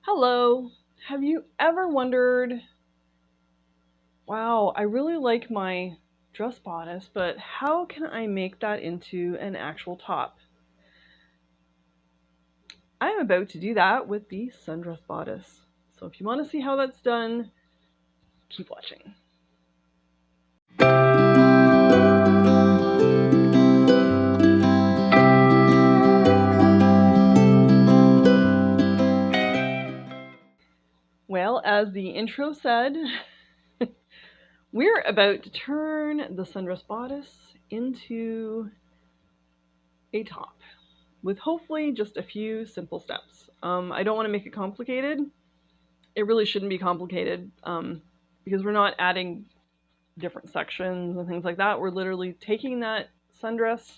Hello. Have you ever wondered, wow, I really like my dress bodice, but how can I make that into an actual top? I'm about to do that with the Sundress bodice. So if you want to see how that's done, keep watching. Well, as the intro said, we're about to turn the Sundress bodice into a top with hopefully just a few simple steps. I don't want to make it complicated. It really shouldn't be complicated because we're not adding different sections and things like that. We're literally taking that sundress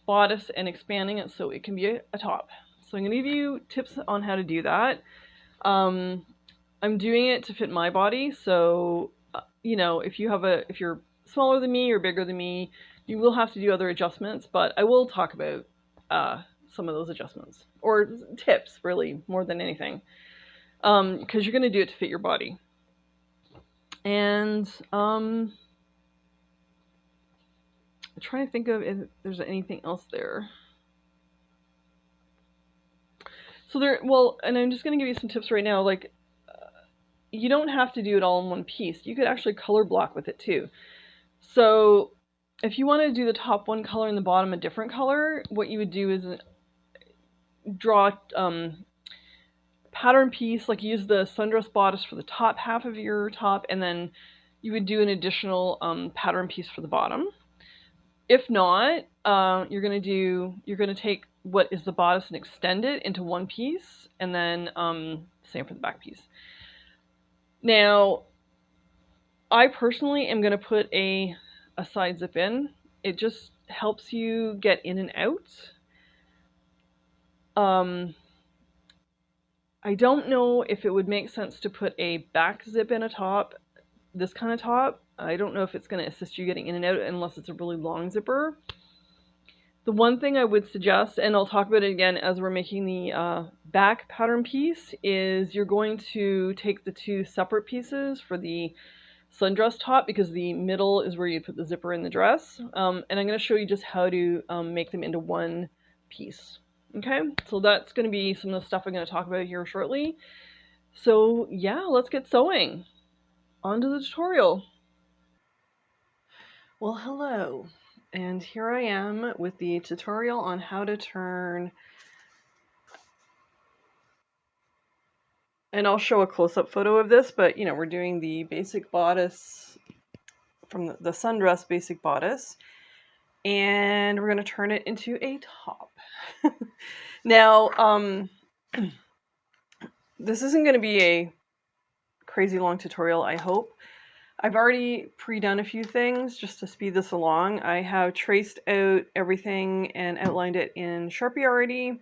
bodice and expanding it so it can be a top. So I'm going to give you tips on how to do that. I'm doing it to fit my body, so if you're smaller than me or bigger than me, you will have to do other adjustments. But I will talk about some of those adjustments or tips, really, more than anything, because you're going to do it to fit your body. And I'm trying to think of if there's anything else there. And I'm just going to give you some tips right now. Like, you don't have to do it all in one piece. You could actually color block with it too. So if you want to do the top one color and the bottom a different color, what you would do is draw pattern piece, like use the sundress bodice for the top half of your top, and then you would do an additional pattern piece for the bottom. If not, you're gonna take what is the bodice and extend it into one piece, and then same for the back piece. Now, I personally am gonna put a side zip in. It just helps you get in and out. I don't know if it would make sense to put a back zip in a top, this kind of top. I don't know if it's going to assist you getting in and out unless it's a really long zipper. The one thing I would suggest, and I'll talk about it again as we're making the back pattern piece, is you're going to take the two separate pieces for the sundress top, because the middle is where you put the zipper in the dress. And I'm going to show you just how to make them into one piece. Okay, so that's going to be some of the stuff I'm going to talk about here shortly. So yeah, let's get sewing. On to the tutorial. Well, hello, and here I am with the tutorial on how to turn, and I'll show a close-up photo of this, but we're doing the basic bodice from the sundress basic bodice, and we're going to turn it into a top. Now, this isn't going to be a crazy long tutorial, I hope. I've already pre-done a few things just to speed this along. I have traced out everything and outlined it in Sharpie already,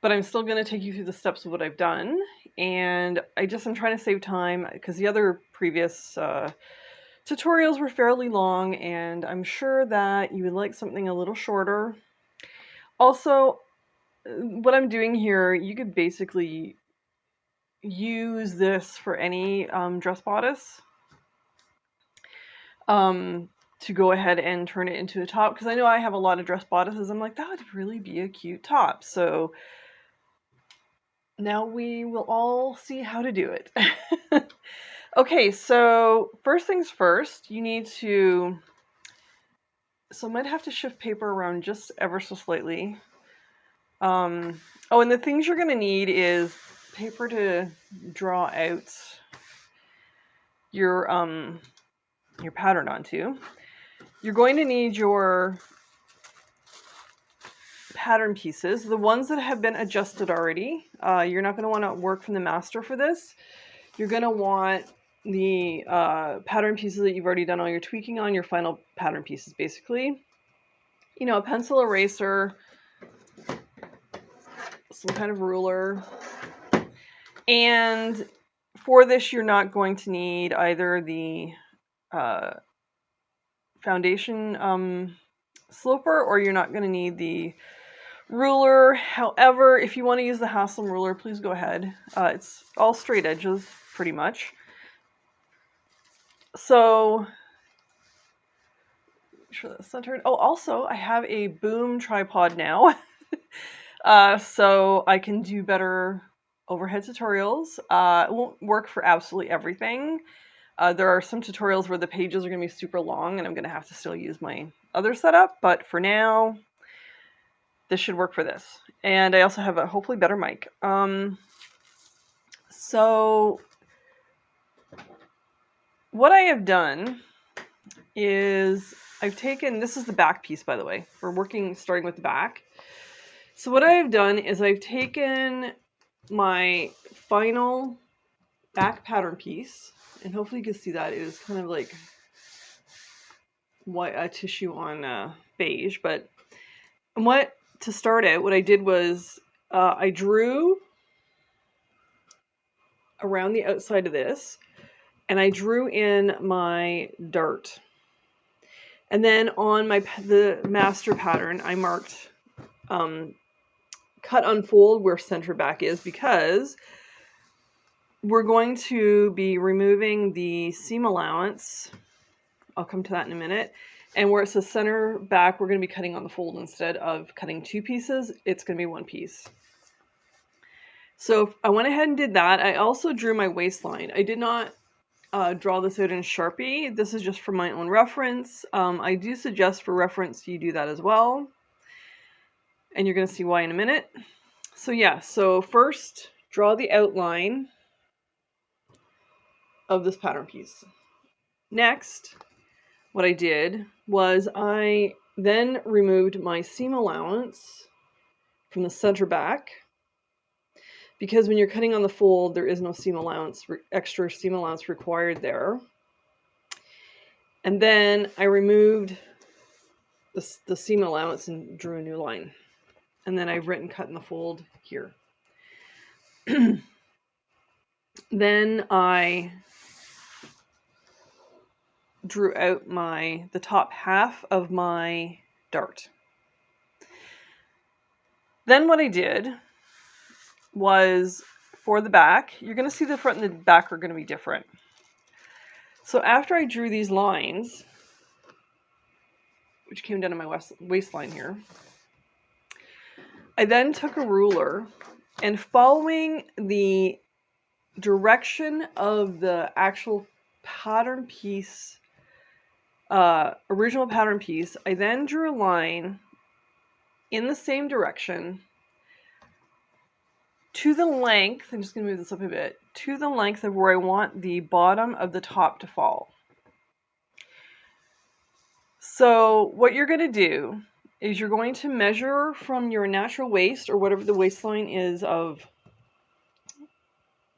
but I'm still going to take you through the steps of what I've done. And I'm trying to save time because the other previous tutorials were fairly long, and I'm sure that you would like something a little shorter. Also, what I'm doing here, you could basically use this for any dress bodice. To go ahead and turn it into a top, because I know I have a lot of dress bodices. I'm like, that would really be a cute top. So now we will all see how to do it. Okay, so first things first, you need to, so I might have to shift paper around just ever so slightly. Oh, and the things you're going to need is paper to draw out your pattern onto. You're going to need your pattern pieces, the ones that have been adjusted already. You're not going to want to work from the master for this. You're going to want the pattern pieces that you've already done all your tweaking on, your final pattern pieces, basically. A pencil eraser, some kind of ruler. And for this, you're not going to need either the foundation sloper, or you're not going to need the ruler. However, if you want to use the Haslam ruler, please go ahead. It's all straight edges, pretty much. So, make sure that's centered. Oh, also, I have a boom tripod now. So I can do better overhead tutorials. It won't work for absolutely everything. There are some tutorials where the pages are going to be super long and I'm going to have to still use my other setup, but for now, this should work for this. And I also have a hopefully better mic. So what I have done is I've taken, this is the back piece, by the way. We're working, starting with the back. So what I have done is I've taken my final back pattern piece, and hopefully you can see that it is kind of like white tissue on beige. But to start out, what I did was I drew around the outside of this, and I drew in my dart. And then on the master pattern, I marked cut unfold where center back is, because we're going to be removing the seam allowance. I'll come to that in a minute. And where it says center back, we're going to be cutting on the fold instead of cutting two pieces. It's going to be one piece. So I went ahead and did that. I also drew my waistline. I did not draw this out in Sharpie. This is just for my own reference. I do suggest for reference you do that as well. And you're going to see why in a minute. So yeah, so first draw the outline of this pattern piece. Next, what I did was I then removed my seam allowance from the center back, because when you're cutting on the fold, there is no seam allowance, extra seam allowance required there. And then I removed the seam allowance and drew a new line. And then I've written cut in the fold here. Then I drew out the top half of my dart. Then what I did was, for the back, you're going to see the front and the back are going to be different. So after I drew these lines, which came down to my waistline here, I then took a ruler, and following the direction of the actual pattern piece, original pattern piece, I then drew a line in the same direction to the length, I'm just going to move this up a bit, to the length of where I want the bottom of the top to fall. So what you're going to do is you're going to measure from your natural waist, or whatever the waistline is of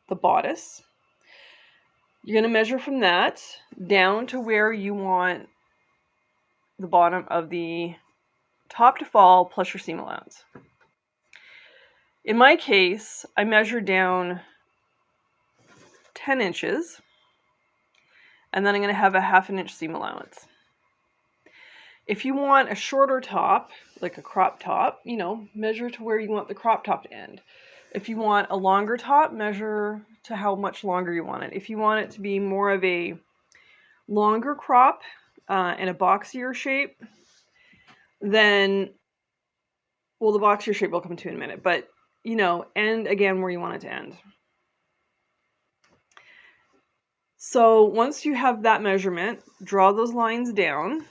the bodice. You're going to measure from that down to where you want the bottom of the top to fall, plus your seam allowance. In my case, I measured down 10 inches, and then I'm going to have a ½ inch seam allowance. If you want a shorter top, like a crop top, you know, measure to where you want the crop top to end. If you want a longer top, measure to how much longer you want it. If you want it to be more of a longer crop and a boxier shape, then, well, the boxier shape we'll come to in a minute, but, you know, end again where you want it to end. So once you have that measurement, draw those lines down,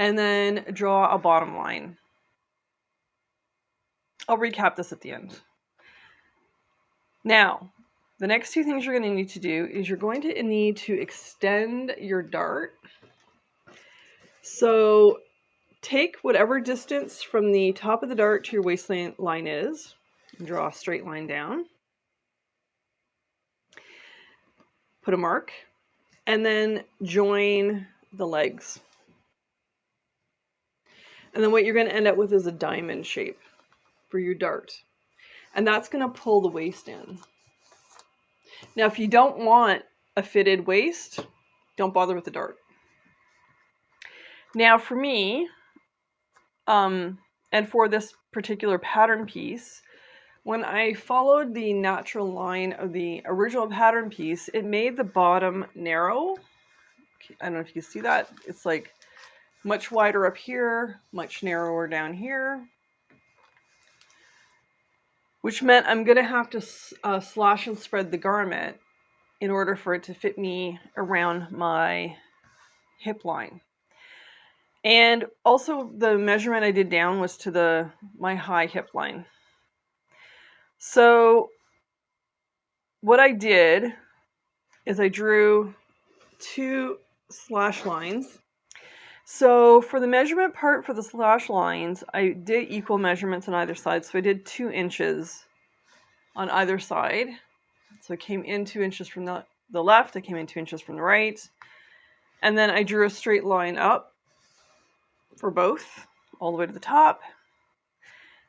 and then draw a bottom line. I'll recap this at the end. Now, the next two things you're going to need to do is you're going to need to extend your dart. So take whatever distance from the top of the dart to your waistline is, and draw a straight line down. Put a mark, and then join the legs. And then what you're going to end up with is a diamond shape for your dart. And that's going to pull the waist in. Now, if you don't want a fitted waist, don't bother with the dart. Now, for me, And for this particular pattern piece, when I followed the natural line of the original pattern piece, it made the bottom narrow. I don't know if you can see that. It's like much wider up here, much narrower down here, which meant I'm going to have to slash and spread the garment in order for it to fit me around my hip line. And also the measurement I did down was to my high hip line. So what I did is I drew 2 slash lines. So for the measurement part for the slash lines, I did equal measurements on either side. So I did 2 inches on either side. So I came in 2 inches from the left, I came in 2 inches from the right. And then I drew a straight line up for both, all the way to the top.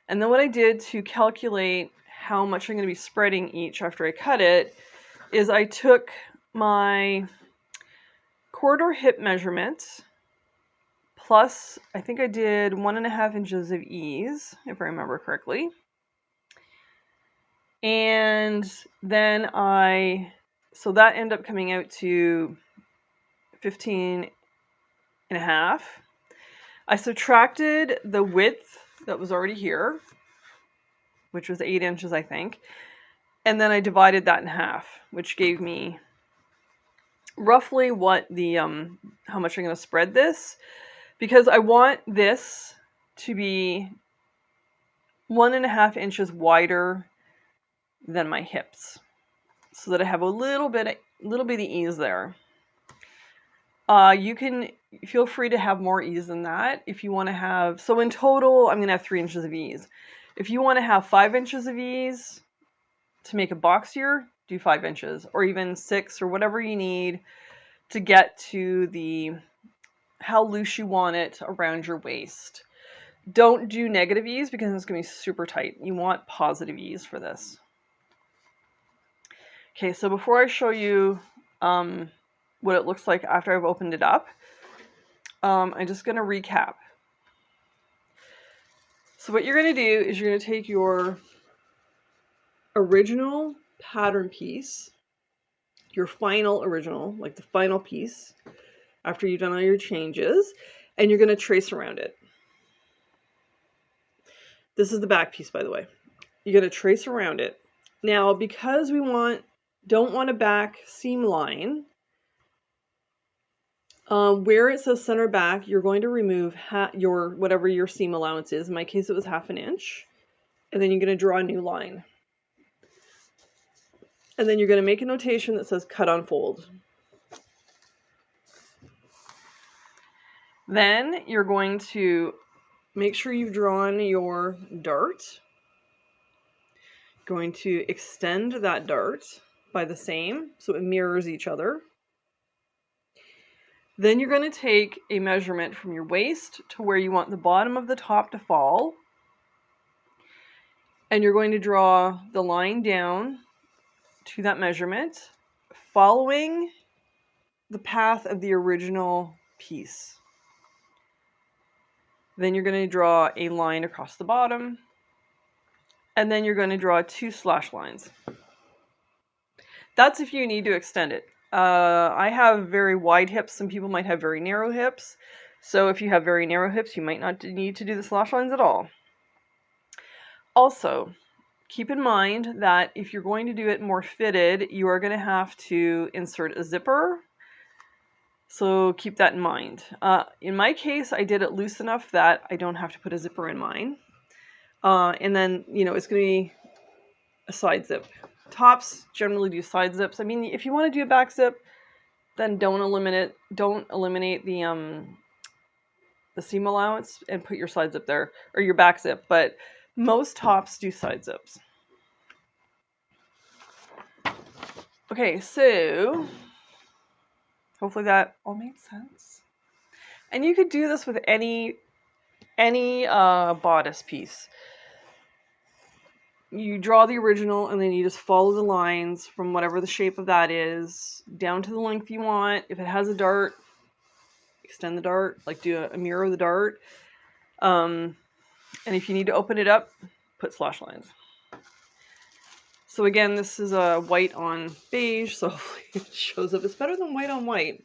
And then what I did to calculate how much I'm going to be spreading each after I cut it is I took my corridor hip measurement plus, I think I did 1.5 inches of ease, if I remember correctly. And then so that ended up coming out to 15.5. I subtracted the width that was already here, which was 8 inches, I think. And then I divided that in half, which gave me roughly what how much I'm going to spread this, because I want this to be 1.5 inches wider than my hips, so that I have a little bit of ease there. You can feel free to have more ease than that if you want to have. So in total, I'm going to have 3 inches of ease. If you want to have 5 inches of ease to make a boxier, do 5 inches, or even 6, or whatever you need to get to how loose you want it around your waist. Don't do negative ease because it's going to be super tight. You want positive ease for this. Okay, so before I show you what it looks like after I've opened it up, I'm just going to recap. So what you're going to do is you're going to take your original pattern piece, your final original, like the final piece, after you've done all your changes, and you're going to trace around it. This is the back piece, by the way. You're going to trace around it. Now, because we don't want a back seam line, where it says center back, you're going to remove whatever your seam allowance is. In my case, it was 1/2 inch. And then you're going to draw a new line. And then you're going to make a notation that says cut on fold. Then you're going to make sure you've drawn your dart. Going to extend that dart by the same, so it mirrors each other. Then you're going to take a measurement from your waist to where you want the bottom of the top to fall. And you're going to draw the line down to that measurement, following the path of the original piece. Then you're going to draw a line across the bottom, and then you're going to draw 2 slash lines. That's if you need to extend it. I have very wide hips. Some people might have very narrow hips. So if you have very narrow hips, you might not need to do the slash lines at all. Also, keep in mind that if you're going to do it more fitted, you are going to have to insert a zipper. So keep that in mind. In my case, I did it loose enough that I don't have to put a zipper in mine. And then, it's going to be a side zip. Tops generally do side zips. I mean, if you want to do a back zip, then don't eliminate the seam allowance and put your side zip there, or your back zip. But most tops do side zips. Okay, so hopefully that all made sense. And you could do this with any bodice piece. You draw the original and then you just follow the lines from whatever the shape of that is down to the length you want. If it has a dart, extend the dart, like do a mirror of the dart. And And if you need to open it up, put slash lines. So again, this is a white on beige, so hopefully it shows up. It's better than white on white.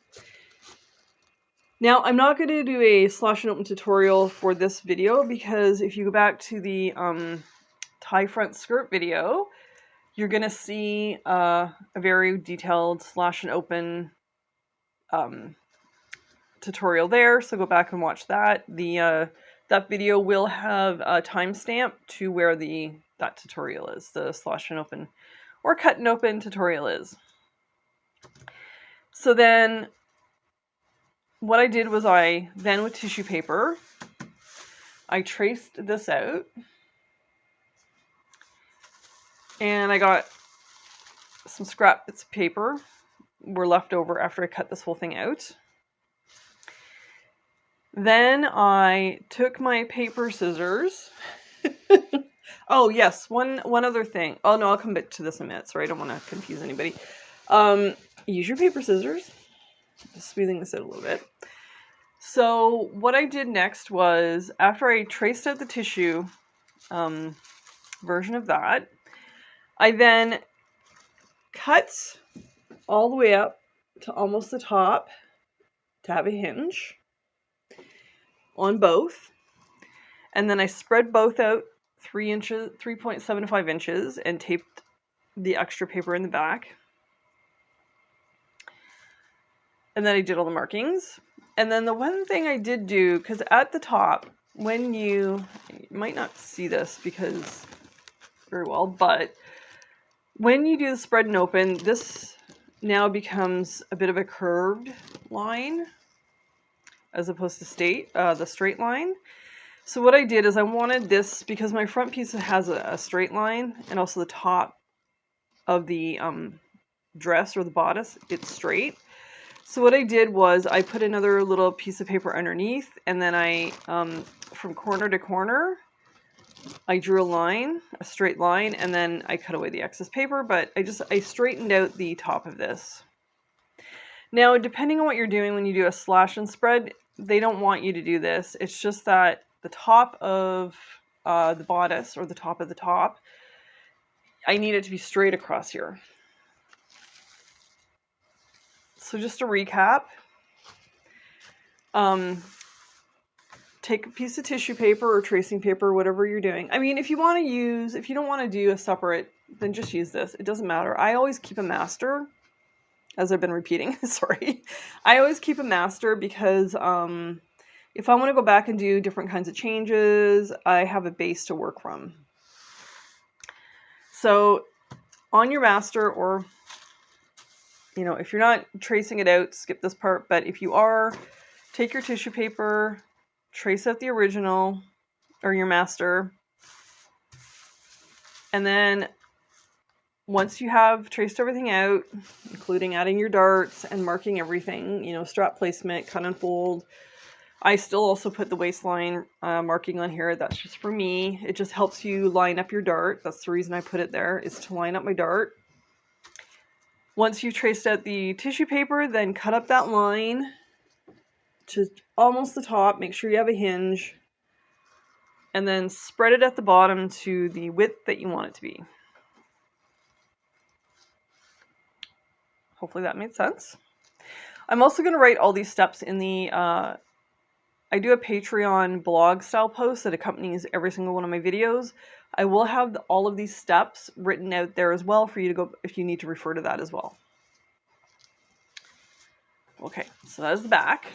Now, I'm not going to do a slash and open tutorial for this video because if you go back to the tie front skirt video, you're going to see a very detailed slash and open tutorial there. So go back and watch that. That video will have a timestamp to where that tutorial is, the slash and open or cut and open tutorial is. So then what I did was with tissue paper, I traced this out, and I got some scrap bits of paper were left over after I cut this whole thing out. Then I took my paper scissors. Oh yes, one other thing. Oh no, I'll come back to this in a minute. Sorry, I don't want to confuse anybody. Use your paper scissors. Just smoothing this out a little bit. So what I did next was, after I traced out the tissue version of that, I then cut all the way up to almost the top to have a hinge on both. And then I spread both out 3.75 inches and taped the extra paper in the back. And then I did all the markings. And then the one thing I did do, because at the top, when you might not see this because very well, but when you do the spread and open, this now becomes a bit of a curved line as opposed to the straight line. So what I did is I wanted this, because my front piece has a straight line, and also the top of the dress or the bodice, it's straight. So what I did was I put another little piece of paper underneath, and then I, from corner to corner, I drew a line, a straight line, and then I cut away the excess paper, but I straightened out the top of this. Now, depending on what you're doing when you do a slash and spread, they don't want you to do this. It's just that the top of the bodice, or the top of the top, I need it to be straight across here. So just to recap, take a piece of tissue paper or tracing paper, whatever you're doing. I mean, if you don't want to do a separate, then just use this. It doesn't matter. I always keep a master, as I've been repeating, sorry. I always keep a master because if I want to go back and do different kinds of changes, I have a base to work from. So on your master, or if you're not tracing it out, skip this part, but if you are, take your tissue paper, trace out the original, or your master, and then once you have traced everything out, including adding your darts and marking everything, strap placement, cut and fold, I still also put the waistline marking on here. That's just for me. It just helps you line up your dart. That's the reason I put it there, is to line up my dart. Once you've traced out the tissue paper, then cut up that line to almost the top. Make sure you have a hinge. And then spread it at the bottom to the width that you want it to be. Hopefully that made sense. I'm also going to write all these steps in the... I do a Patreon blog style post that accompanies every single one of my videos. I will have all of these steps written out there as well for you to go if you need to refer to that as well. Okay, so that is the back.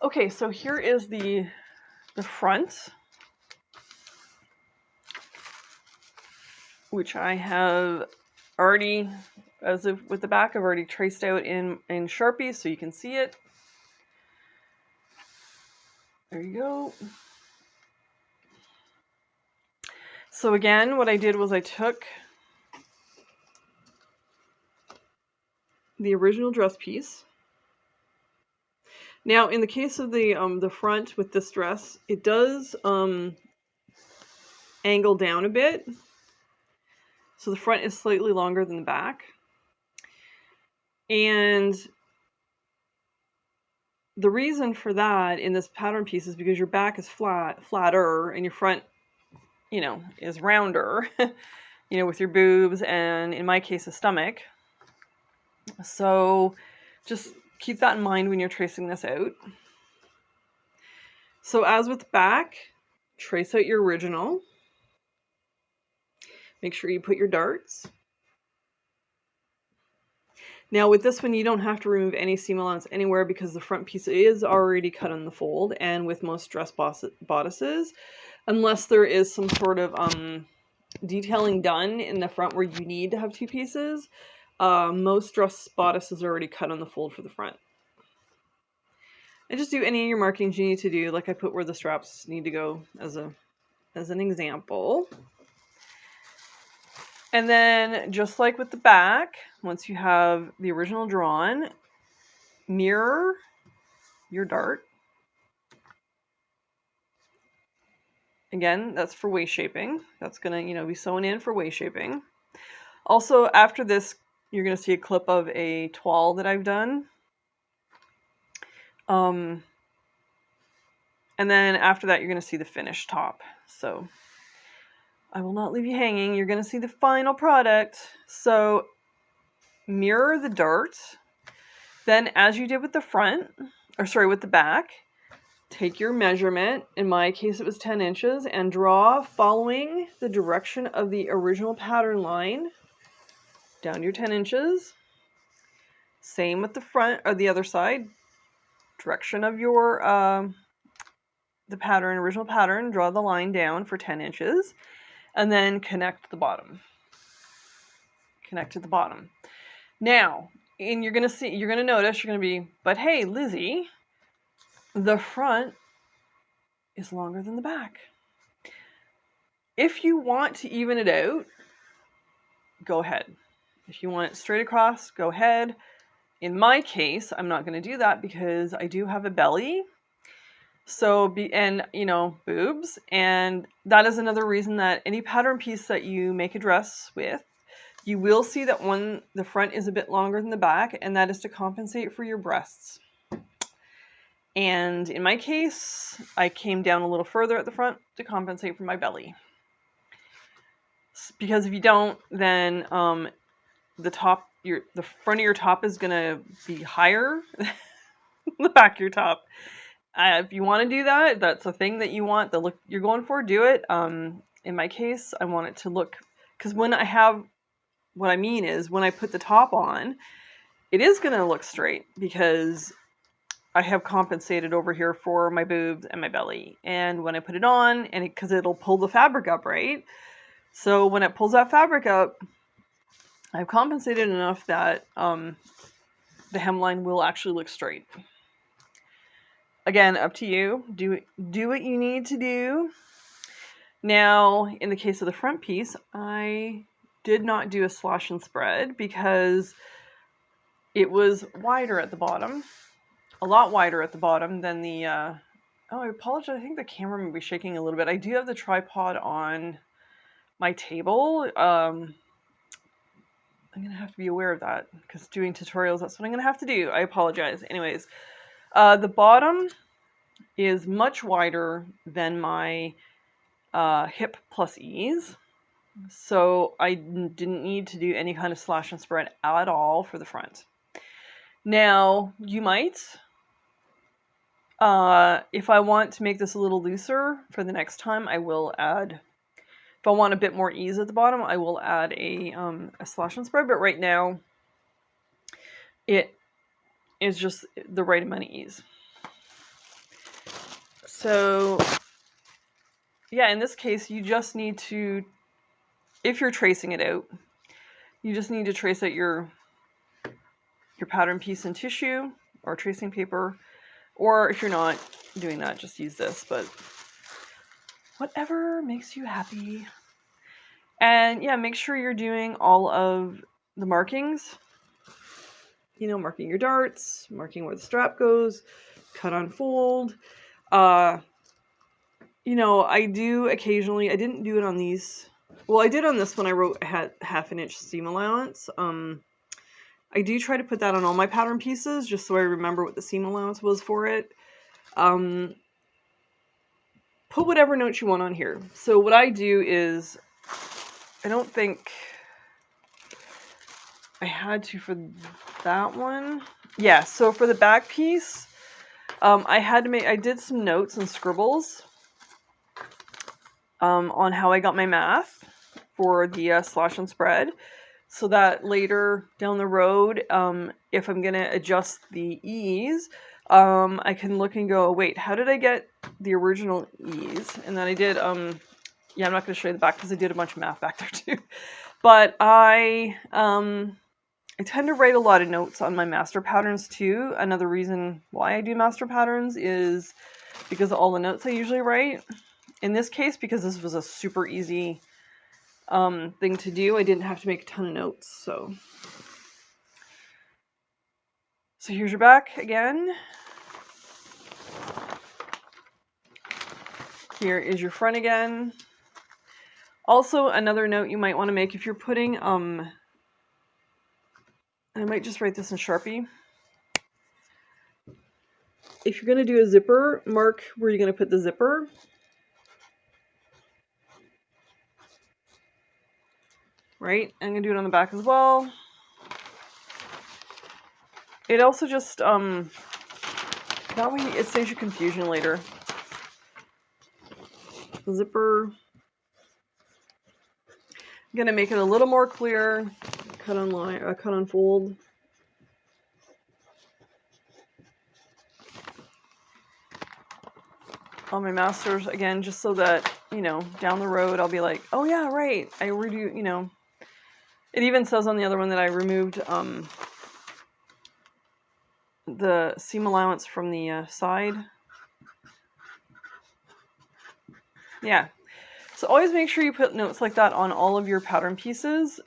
Okay, so here is the front, which I have already, with the back, I've already traced out in Sharpie so you can see it. There you go. So again, what I did was I took the original dress piece. Now, in the case of the front with this dress, it does angle down a bit. So the front is slightly longer than the back. And the reason for that in this pattern piece is because your back is flatter, and your front, is rounder, with your boobs and, in my case, a stomach. So just keep that in mind when you're tracing this out. So as with the back, trace out your original. Make sure you put your darts. Now with this one, you don't have to remove any seam allowance anywhere because the front piece is already cut on the fold, and with most dress bodices, unless there is some sort of detailing done in the front where you need to have two pieces, most dress bodices are already cut on the fold for the front. And just do any of your markings you need to do, like I put where the straps need to go as an example. And then, just like with the back, once you have the original drawn, mirror your dart. Again, that's for waist shaping. That's gonna, be sewn in for waist shaping. Also, after this, you're gonna see a clip of a toile that I've done. And then after that, you're gonna see the finished top. So I will not leave you hanging. You're gonna see the final product. So mirror the dart. Then, as you did with the front, with the back, take your measurement, in my case it was 10 inches, and draw following the direction of the original pattern line down your 10 inches. Same with the front or the other side. Direction of your original pattern, draw the line down for 10 inches, and then connect the bottom. Connect to the bottom. Now, and you're gonna notice, you're gonna be, but hey, Lizzie, the front is longer than the back. If you want to even it out, go ahead. If you want it straight across, go ahead. In my case, I'm not going to do that because I do have a belly. And boobs, and that is another reason that any pattern piece that you make a dress with, you will see that the front is a bit longer than the back, and that is to compensate for your breasts. And in my case, I came down a little further at the front to compensate for my belly. Because if you don't, then the front of your top is gonna be higher than the back of your top. If you want to do that, that's a thing that you want, the look you're going for, do it. In my case, I want it to look, because what I mean is when I put the top on, it is going to look straight because I have compensated over here for my boobs and my belly. And when I put it on, because it'll pull the fabric up, right? So when it pulls that fabric up, I've compensated enough that the hemline will actually look straight. Again, up to you. Do what you need to do. Now, in the case of the front piece, I did not do a slash and spread because it was wider at the bottom. A lot wider at the bottom than the... I apologize. I think the camera may be shaking a little bit. I do have the tripod on my table. I'm going to have to be aware of that because doing tutorials, that's what I'm going to have to do. I apologize. Anyways, the bottom is much wider than my hip plus ease, so I didn't need to do any kind of slash and spread at all for the front. Now, you might, if I want to make this a little looser for the next time, I will add, if I want a bit more ease at the bottom, I will add a slash and spread, but right now, it is just the right amount of ease. So, yeah, in this case, you just need to, if you're tracing it out, you just need to trace out your pattern piece in tissue or tracing paper, or if you're not doing that, just use this, but whatever makes you happy. And yeah, make sure you're doing all of the markings, marking your darts, marking where the strap goes, cut on fold. I do occasionally, I didn't do it on these. Well, I did on this one. I wrote I had half an inch seam allowance. I I do try to put that on all my pattern pieces, just so I remember what the seam allowance was for it. Put whatever notes you want on here. So what I do is, I don't think I had to for that one. Yeah, so for the back piece, I did some notes and scribbles on how I got my math for the slash and spread, so that later down the road, if I'm gonna adjust the ease, I can look and go, wait, how did I get the original ease? And then I did, yeah, I'm not gonna show you the back because I did a bunch of math back there too. But I tend to write a lot of notes on my master patterns too. Another reason why I do master patterns is because of all the notes I usually write. In this case, because this was a super easy thing to do, I didn't have to make a ton of notes. So here's your back again. Here is your front again. Also, another note you might want to make if you're putting, and I might just write this in Sharpie. If you're going to do a zipper, mark where you're going to put the zipper. Right? I'm going to do it on the back as well. It also just, that way it saves you confusion later. The zipper. I'm going to make it a little more clear. Cut on line, cut on fold. On my masters again, just so that, you know, down the road I'll be like, oh yeah, right, I redo, you know. It even says on the other one that I removed the seam allowance from the side. Yeah, so always make sure you put notes like that on all of your pattern pieces.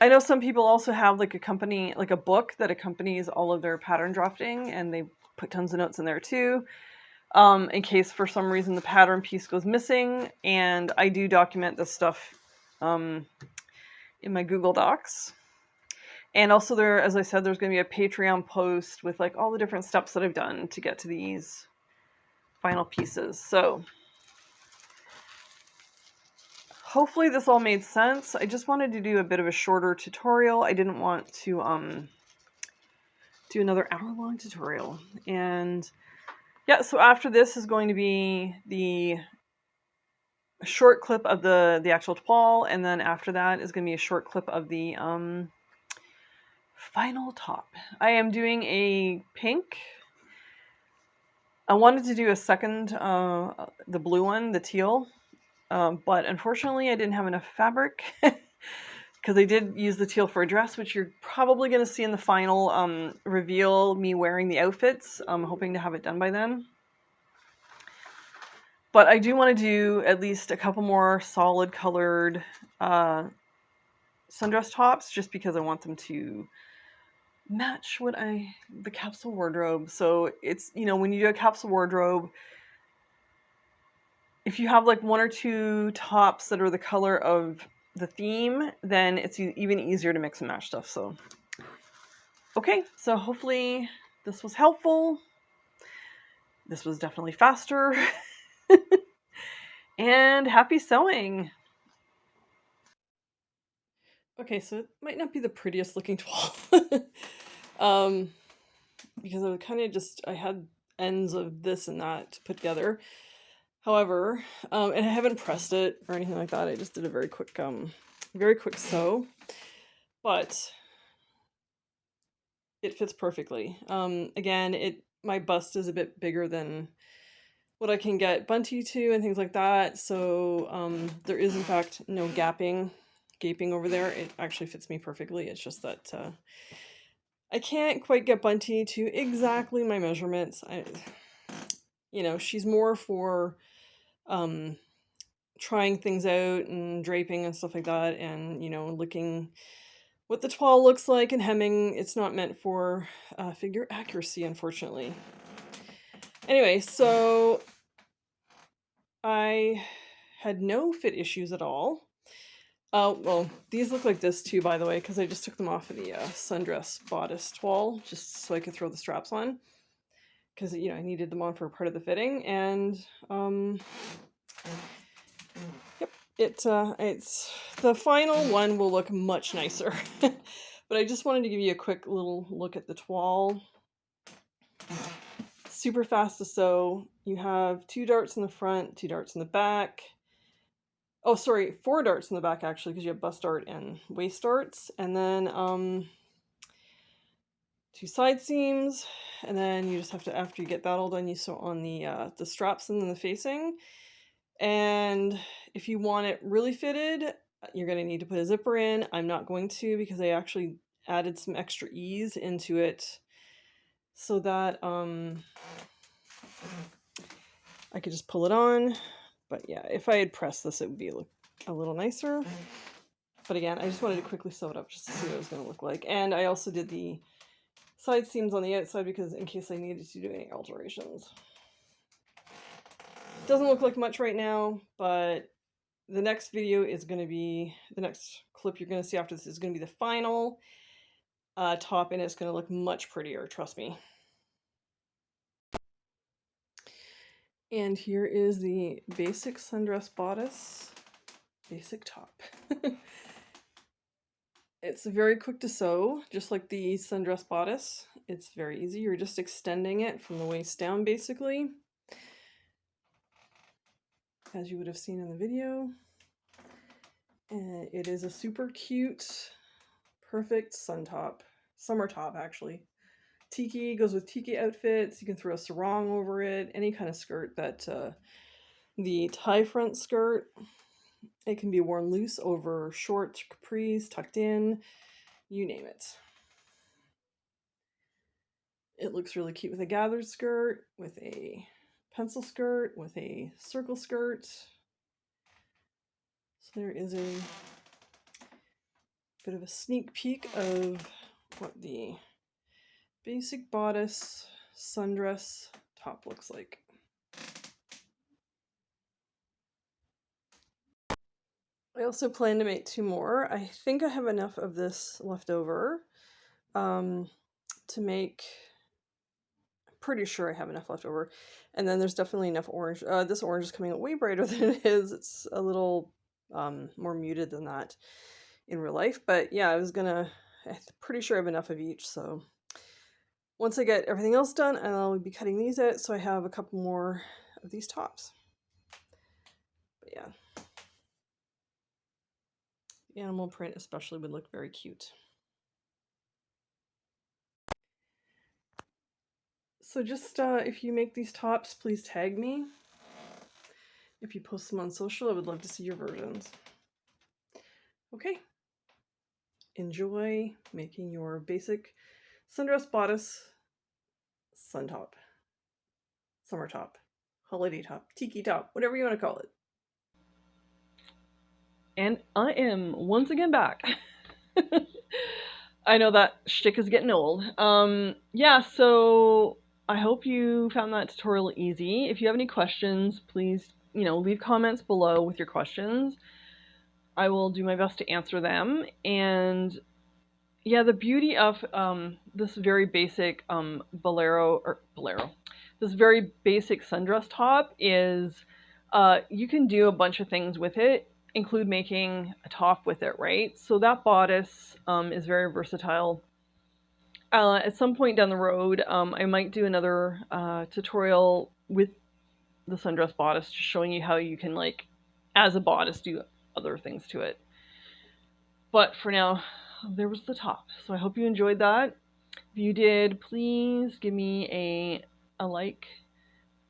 I know some people also have like a book that accompanies all of their pattern drafting, and they put tons of notes in there too, in case for some reason the pattern piece goes missing. And I do document this stuff in my Google Docs. And also there, as I said, there's going to be a Patreon post with like all the different steps that I've done to get to these final pieces. So hopefully this all made sense. I just wanted to do a bit of a shorter tutorial. I didn't want to do another hour-long tutorial. And yeah, so after this is going to be the short clip of the actual toile, and then after that is going to be a short clip of the final top. I am doing a pink. I wanted to do a second, the blue one, the teal, but unfortunately I didn't have enough fabric because I did use the teal for a dress, which you're probably going to see in the final reveal, me wearing the outfits. I'm hoping to have it done by then. But I do want to do at least a couple more solid colored sundress tops, just because I want them to match the capsule wardrobe. So it's, you know, when you do a capsule wardrobe, if you have like one or two tops that are the color of the theme, then it's even easier to mix and match stuff. So, okay, so hopefully this was helpful. This was definitely faster. And happy sewing. Okay, so it might not be the prettiest looking toile. Because I had ends of this and that to put together. However, and I haven't pressed it or anything like that. I just did a very quick sew, but it fits perfectly. Again, my bust is a bit bigger than what I can get bunty to and things like that. So there is in fact no gaping over there. It actually fits me perfectly. It's just that I can't quite get bunty to exactly my measurements. You know, she's more for trying things out and draping and stuff like that, and, you know, looking what the toile looks like and hemming. It's not meant for figure accuracy, unfortunately. Anyway, so I had no fit issues at all. Well, these look like this too, by the way, because I just took them off of the Sundress bodice toile, just so I could throw the straps on. Because, you know, I needed them on for part of the fitting, and, yep, it's, the final one will look much nicer. But I just wanted to give you a quick little look at the toile. Super fast to sew. You have 2 darts in the front, 2 darts in the back. Oh, sorry, 4 darts in the back, actually, because you have bust dart and waist darts. And then 2 side seams. And then you just have to, after you get that all done, you sew on the straps and then the facing. And if you want it really fitted, you're going to need to put a zipper in. I'm not going to, because I actually added some extra ease into it so that I could just pull it on. But yeah, if I had pressed this, it would be a little nicer. But again, I just wanted to quickly sew it up just to see what it was going to look like. And I also did the side seams on the outside because in case I needed to do any alterations. Doesn't look like much right now, but the next video is going to be, the next clip you're going to see after this is going to be the final top, and it's going to look much prettier, trust me. And here is the basic Sundress bodice, basic top. It's very quick to sew, just like the Sundress bodice. It's very easy. You're just extending it from the waist down, basically, as you would have seen in the video. And it is a super cute, perfect summer top, actually. Tiki goes with tiki outfits. You can throw a sarong over it, any kind of skirt that the tie front skirt. It can be worn loose over short capris, tucked in, you name it. It looks really cute with a gathered skirt, with a pencil skirt, with a circle skirt. So there is a bit of a sneak peek of what the basic bodice Sundress top looks like. I also plan to make 2 more. I think I have enough of this left over to make, I'm pretty sure I have enough left over. And then there's definitely enough orange. This orange is coming out way brighter than it is. It's a little more muted than that in real life. But yeah, I'm pretty sure I have enough of each. So once I get everything else done, I'll be cutting these out so I have a couple more of these tops. But yeah. The animal print especially would look very cute. So just if you make these tops, please tag me. If you post them on social, I would love to see your versions. Okay. Enjoy making your basic Sundress bodice sun top, summer top, holiday top, tiki top, whatever you want to call it. And I am once again back. I know that shtick is getting old. Yeah, so I hope you found that tutorial easy. If you have any questions, please, leave comments below with your questions. I will do my best to answer them. And yeah, the beauty of this very basic this very basic sundress top is you can do a bunch of things with it, include making a top with it, right? So that bodice is very versatile. At some point down the road, I might do another tutorial with the sundress bodice, just showing you how you can, like, as a bodice, do other things to it. But for now, there was the top. So I hope you enjoyed that. If you did, please give me a like.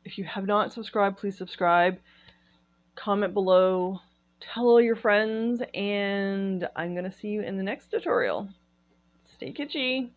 If you have not subscribed, please subscribe. Comment below. Tell all your friends. And I'm going to see you in the next tutorial. Stay kitschy.